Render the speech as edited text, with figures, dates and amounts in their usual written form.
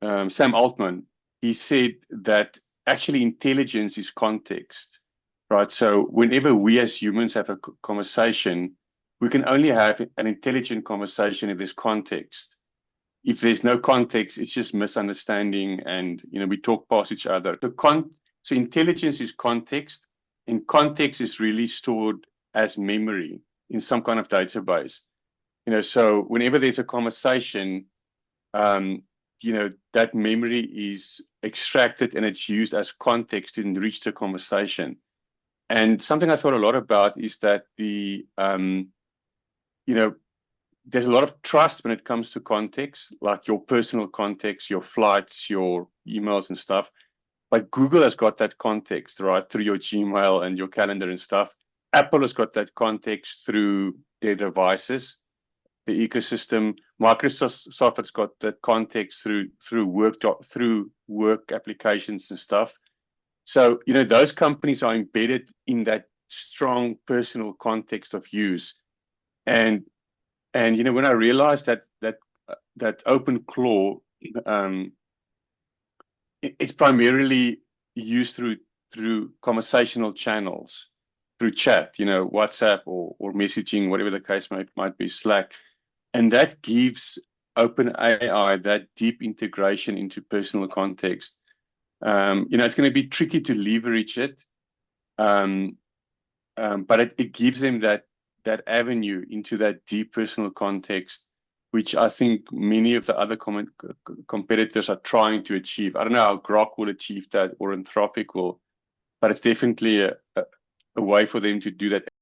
Sam Altman, he said that actually intelligence is context, right? So whenever we as humans have a conversation, we can only have an intelligent conversation if there's context. If there's no context, it's just misunderstanding, and we talk past each other. So intelligence is context, and context is really stored as memory in some kind of database. So whenever there's a conversation, that memory is extracted and it's used as context to enrich the conversation. And something I thought a lot about is that there's a lot of trust when it comes to context, like your personal context, your flights, your emails and stuff. But Google has got that context, right, through your Gmail and your calendar and stuff. Apple has got that context through their devices, the ecosystem. Microsoft has got that context through work applications and stuff. So, those companies are embedded in that strong personal context of use. And when I realized that OpenClaw it's primarily used through conversational channels, through chat, WhatsApp or messaging, whatever the case might be, Slack, and that gives OpenAI that deep integration into personal context. It's going to be tricky to leverage it, but it gives them that avenue into that deep personal context, which I think many of the other competitors are trying to achieve. I don't know how Grok will achieve that or Anthropic will, but it's definitely a way for them to do that